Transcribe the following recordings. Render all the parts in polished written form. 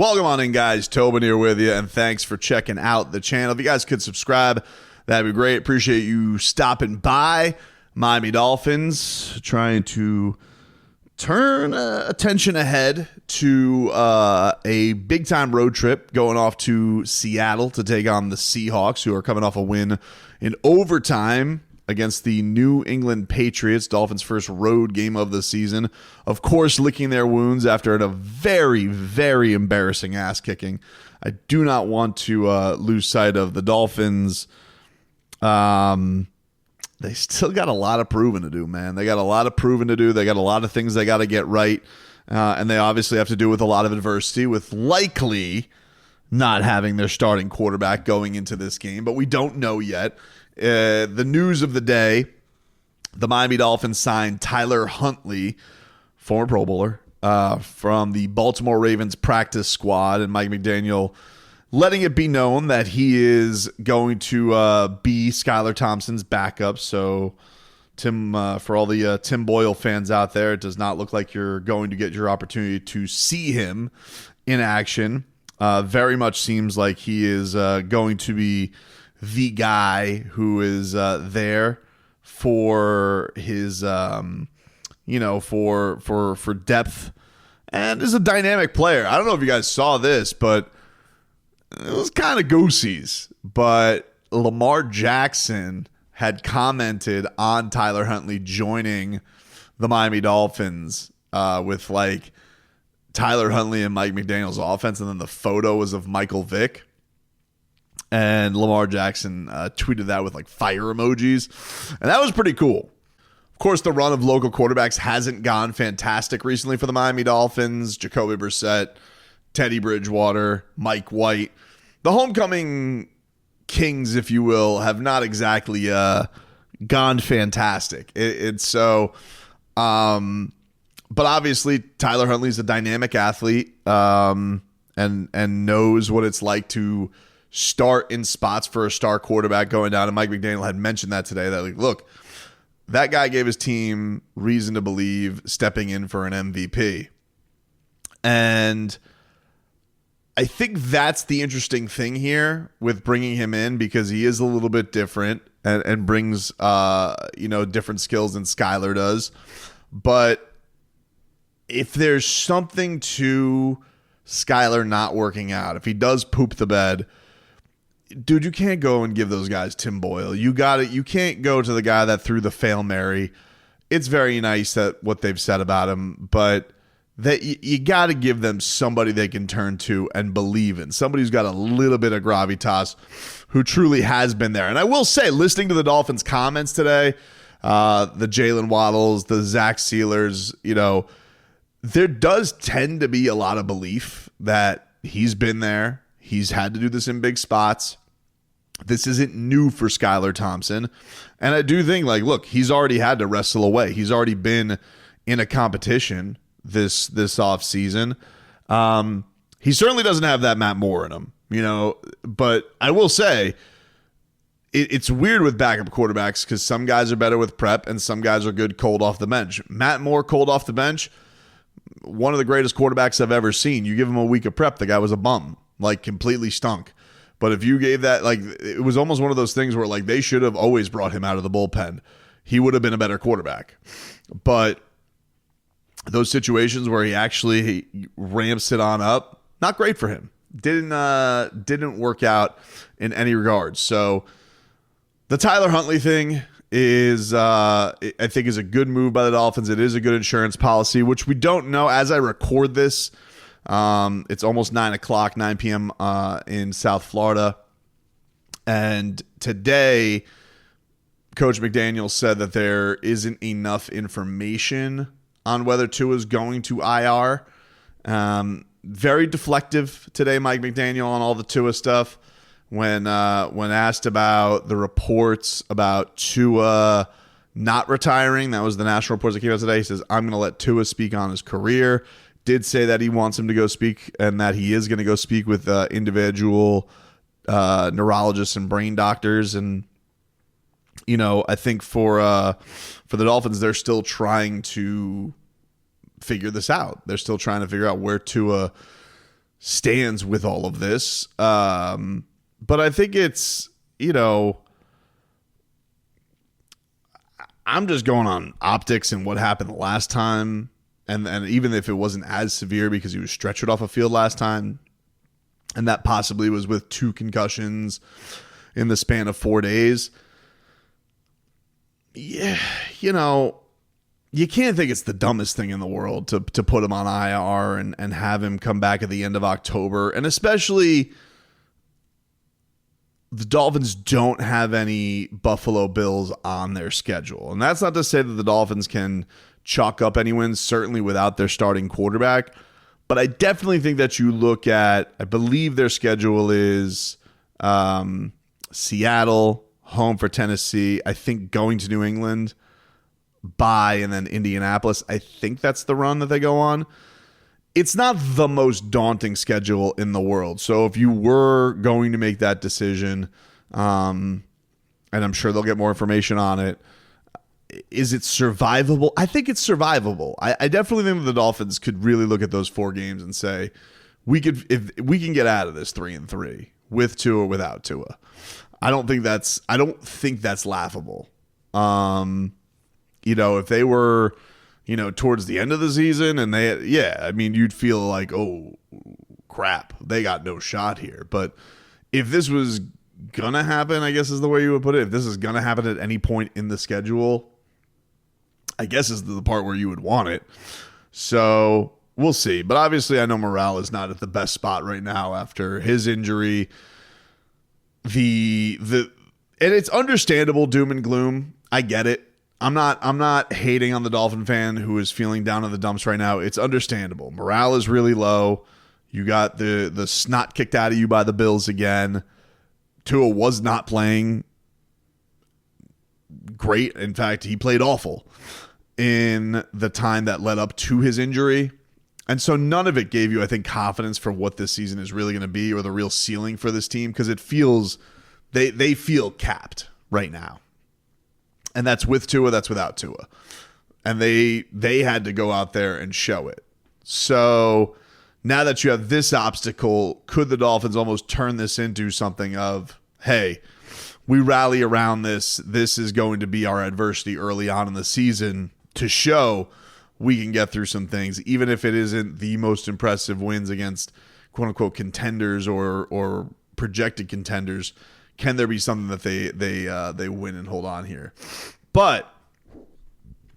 Welcome on in, guys. Tobin here with you, and thanks for checking out the channel. If you guys could subscribe, that'd be great. Appreciate you stopping by. Miami Dolphins trying to turn attention ahead to a big-time road trip going off to Seattle to take on the Seahawks, who are coming off a win in overtime against the New England Patriots, Dolphins' first road game of the season. Of course, licking their wounds after a very, very embarrassing ass-kicking. I do not want to lose sight of the Dolphins. They still got a lot of proving to do, man. They got a lot of proving to do. They got a lot of things they got to get right. And they obviously have to do with a lot of adversity, with likely not having their starting quarterback going into this game. But we don't know yet. The news of the day, the Miami Dolphins signed Tyler Huntley, former Pro Bowler, from the Baltimore Ravens practice squad, and Mike McDaniel letting it be known that he is going to be Skylar Thompson's backup. So, Tim, for all the Tim Boyle fans out there, it does not look like you're going to get your opportunity to see him in action. Very much seems like he is going to be the guy who is there for his, for depth, and is a dynamic player. I don't know if you guys saw this, but it was kind of goosies. But Lamar Jackson had commented on Tyler Huntley joining the Miami Dolphins with like Tyler Huntley and Mike McDaniel's offense, and then the photo was of Michael Vick. And Lamar Jackson tweeted that with like fire emojis. And that was pretty cool. Of course, the run of local quarterbacks hasn't gone fantastic recently for the Miami Dolphins. Jacoby Brissett, Teddy Bridgewater, Mike White. The homecoming kings, if you will, have not exactly gone fantastic. But obviously Tyler Huntley's a dynamic athlete and knows what it's like to start in spots for a star quarterback going down. And Mike McDaniel had mentioned that today, that like, look, that guy gave his team reason to believe stepping in for an MVP. And I think that's the interesting thing here with bringing him in, because he is a little bit different and brings, different skills than Skylar does. But if there's something to Skylar not working out, if he does poop the bed, dude, you can't go and give those guys Tim Boyle. You got it. You can't go to the guy that threw the Fail Mary. It's very nice that what they've said about him, but that you got to give them somebody they can turn to and believe in. Somebody who's got a little bit of gravitas, who truly has been there. And I will say, listening to the Dolphins' comments today, the Jalen Waddles, the Zach Sealers, there does tend to be a lot of belief that he's been there. He's had to do this in big spots. This isn't new for Skylar Thompson. And I do think, like, look, he's already had to wrestle away. He's already been in a competition this offseason. He certainly doesn't have that Matt Moore in him, But I will say, it's weird with backup quarterbacks, because some guys are better with prep and some guys are good cold off the bench. Matt Moore cold off the bench, one of the greatest quarterbacks I've ever seen. You give him a week of prep, the guy was a bum, like completely stunk. But if you gave that, like, it was almost one of those things where, like, they should have always brought him out of the bullpen. He would have been a better quarterback. But those situations where he actually ramps it on up, not great for him. Didn't work out in any regard. So the Tyler Huntley thing is, I think, is a good move by the Dolphins. It is a good insurance policy, which we don't know as I record this. It's almost 9 p.m. In South Florida. And today, Coach McDaniel said that there isn't enough information on whether Tua is going to IR. Very deflective today, Mike McDaniel, on all the Tua stuff. When asked about the reports about Tua not retiring, that was the national reports that came out today. He says, I'm going to let Tua speak on his career. Did say that he wants him to go speak, and that he is going to go speak with individual neurologists and brain doctors. And, I think for the Dolphins, they're still trying to figure this out. They're still trying to figure out where Tua stands with all of this. But I think it's, I'm just going on optics and what happened the last time. And even if it wasn't as severe because he was stretchered off a field last time, and that possibly was with 2 concussions in the span of 4 days. Yeah, you can't think it's the dumbest thing in the world to put him on IR and have him come back at the end of October. And especially the Dolphins don't have any Buffalo Bills on their schedule. And that's not to say that the Dolphins can chalk up any wins, certainly without their starting quarterback. But I definitely think that you look at, I believe their schedule is Seattle, home for Tennessee, I think going to New England, bye, and then Indianapolis. I think that's the run that they go on. It's not the most daunting schedule in the world. So if you were going to make that decision, and I'm sure they'll get more information on it, is it survivable? I think it's survivable. I definitely think that the Dolphins could really look at those 4 games and say, if we can get out of this 3-3 with Tua or without Tua. I don't think that's laughable. If they were, towards the end of the season and you'd feel like, oh crap, they got no shot here. But if this was gonna happen, I guess is the way you would put it. If this is gonna happen at any point in the schedule, I guess is the part where you would want it. So we'll see. But obviously I know morale is not at the best spot right now after his injury. And it's understandable doom and gloom. I get it. I'm not hating on the Dolphin fan who is feeling down in the dumps right now. It's understandable. Morale is really low. You got the snot kicked out of you by the Bills again. Tua was not playing great. In fact, he played awful in the time that led up to his injury. And so none of it gave you, I think, confidence for what this season is really going to be or the real ceiling for this team, because it feels they feel capped right now. And that's with Tua, that's without Tua. And they had to go out there and show it. So now that you have this obstacle, could the Dolphins almost turn this into something of, hey, we rally around this. This is going to be our adversity early on in the season to show we can get through some things, even if it isn't the most impressive wins against quote-unquote contenders or projected contenders. Can there be something that they win and hold on here? But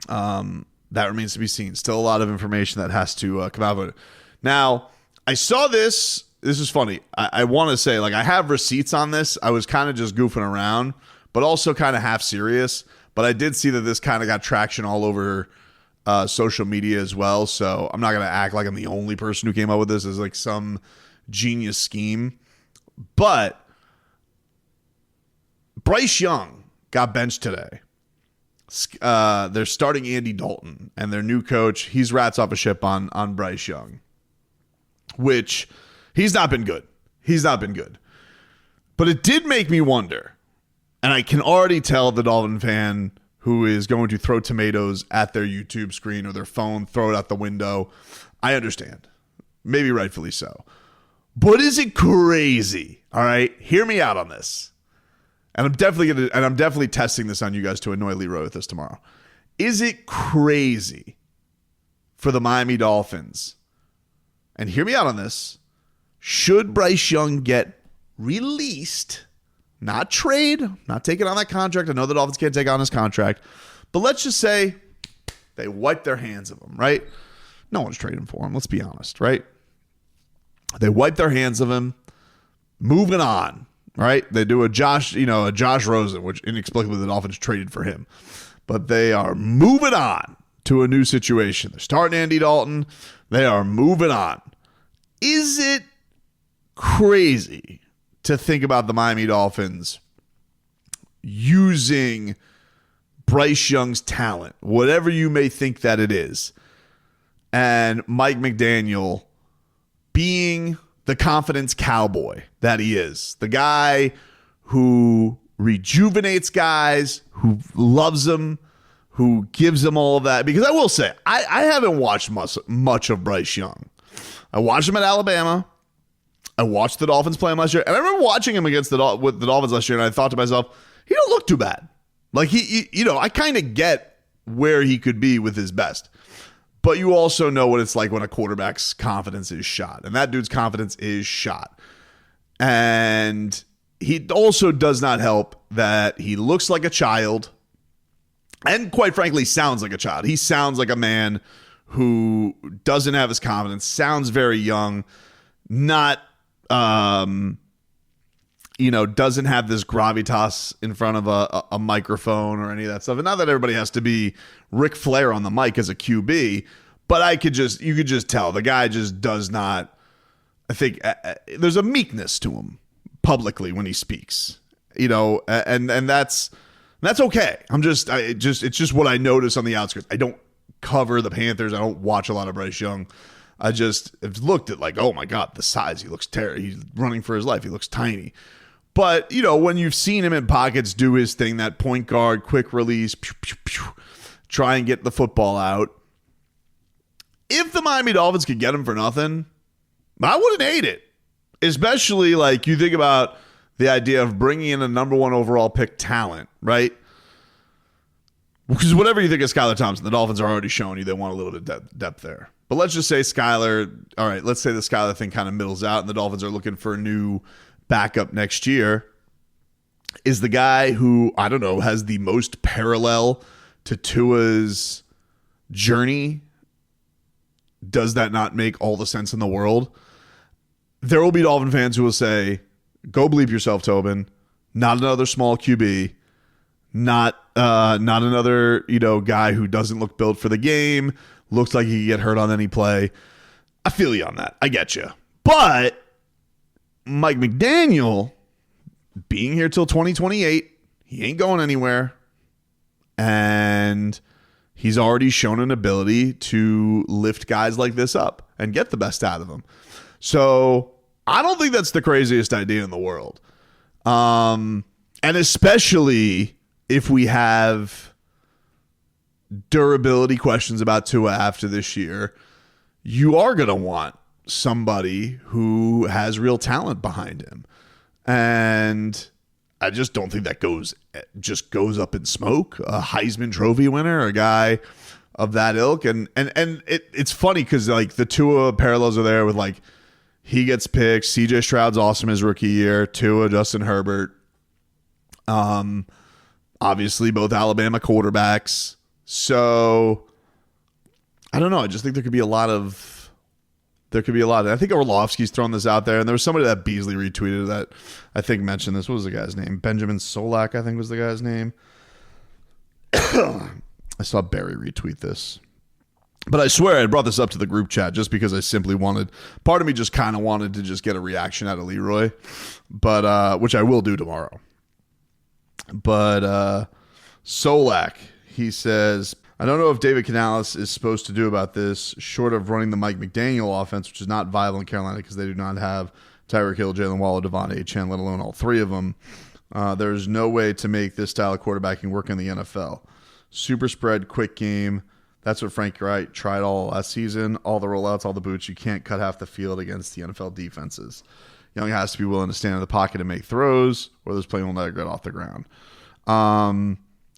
that remains to be seen. Still a lot of information that has to come out of it. Now, I saw this. This is funny. I want to say, I have receipts on this. I was kind of just goofing around, but also kind of half serious. But I did see that this kind of got traction all over social media as well. So I'm not going to act like I'm the only person who came up with this as some genius scheme. But Bryce Young got benched today. They're starting Andy Dalton, and their new coach, he's rats off a ship on Bryce Young, which he's not been good. He's not been good. But it did make me wonder, and I can already tell the Dolphin fan who is going to throw tomatoes at their YouTube screen or their phone, throw it out the window. I understand. Maybe rightfully so. But is it crazy? All right, hear me out on this. And I'm definitely testing this on you guys to annoy Leroy with this tomorrow. Is it crazy for the Miami Dolphins? And hear me out on this. Should Bryce Young get released, not trade, not taking on that contract? I know the Dolphins can't take on his contract, but let's just say they wipe their hands of him, right? No one's trading for him. Let's be honest, right? They wipe their hands of him. Moving on. Right? They do a Josh Rosen, which inexplicably the Dolphins traded for him. But they are moving on to a new situation. They're starting Andy Dalton. They are moving on. Is it crazy to think about the Miami Dolphins using Bryce Young's talent, whatever you may think that it is, and Mike McDaniel being the confidence cowboy that he is, the guy who rejuvenates guys, who loves them, who gives them all of that? Because I will say, I haven't watched much of Bryce Young. I watched him at Alabama. I watched the Dolphins play him last year, and I remember watching him against with the Dolphins last year, and I thought to myself, he don't look too bad. Like I kind of get where he could be with his best. But you also know what it's like when a quarterback's confidence is shot. And that dude's confidence is shot. And he also does not help that he looks like a child and quite frankly sounds like a child. He sounds like a man who doesn't have his confidence, sounds very young, not doesn't have this gravitas in front of a microphone or any of that stuff. And not that everybody has to be Ric Flair on the mic as a QB, but you could just tell the guy just does not. I think there's a meekness to him publicly when he speaks, and that's okay. It's just what I notice on the outskirts. I don't cover the Panthers. I don't watch a lot of Bryce Young. I just have looked at like, oh my God, the size. He looks terrible. He's running for his life. He looks tiny. But, when you've seen him in pockets do his thing, that point guard, quick release, pew, pew, pew, try and get the football out. If the Miami Dolphins could get him for nothing, I wouldn't hate it. Especially like you think about the idea of bringing in a number 1 overall pick talent, right? Because whatever you think of Skylar Thompson, the Dolphins are already showing you they want a little bit of depth there. But let's just say Skylar, all right, let's say the Skylar thing kind of middles out and the Dolphins are looking for a new backup next year. Is the guy who, I don't know, has the most parallel to Tua's journey, does that not make all the sense in the world? There will be Dolphin fans who will say, go bleep yourself, Tobin. Not another small QB. Not another, guy who doesn't look built for the game. Looks like he could get hurt on any play. I feel you on that. I get you. But Mike McDaniel being here till 2028, he ain't going anywhere. And he's already shown an ability to lift guys like this up and get the best out of them. So I don't think that's the craziest idea in the world. And especially if we have durability questions about Tua after this year, you are going to want somebody who has real talent behind him. And I just don't think that goes up in smoke. A Heisman Trophy winner, a guy of that ilk. And it's funny because like the Tua parallels are there with like he gets picked. CJ Stroud's awesome his rookie year. Tua, Justin Herbert. Obviously both Alabama quarterbacks. So I don't know. I just think there could be a lot. I think Orlovsky's thrown this out there, and there was somebody that Beasley retweeted that I think mentioned this. What was the guy's name? Benjamin Solak, I think was the guy's name. I saw Barry retweet this. But I swear I brought this up to the group chat just because I simply wanted, part of me just kind of wanted to just get a reaction out of Leroy, but which I will do tomorrow. But Solak, he says, I don't know if David Canales is supposed to do about this, short of running the Mike McDaniel offense, which is not viable in Carolina because they do not have Tyreek Hill, Jalen Waddle, Devon Achane, let alone all three of them. There's no way to make this style of quarterbacking work in the NFL. Super spread, quick game. That's what Frank Wright tried all last season. All the rollouts, all the boots. You can't cut half the field against the NFL defenses. Young has to be willing to stand in the pocket and make throws, or this play will never get off the ground. And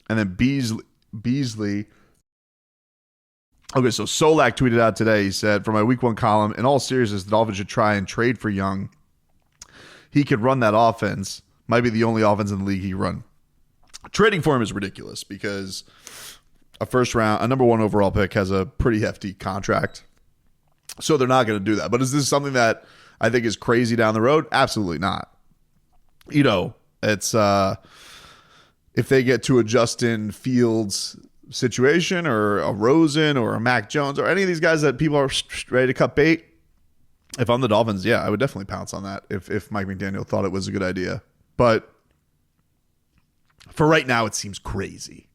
then Beasley. Okay, so Solak tweeted out today. He said, for my week 1 column, in all seriousness, the Dolphins should try and trade for Young. He could run that offense. Might be the only offense in the league he can run. Trading for him is ridiculous because a number 1 overall pick has a pretty hefty contract. So they're not going to do that. But is this something that I think is crazy down the road? Absolutely not. It's if they get to a Justin Fields situation or a Rosen or a Mac Jones or any of these guys that people are ready to cut bait, if I'm the Dolphins, yeah, I would definitely pounce on that if Mike McDaniel thought it was a good idea. But for right now, it seems crazy.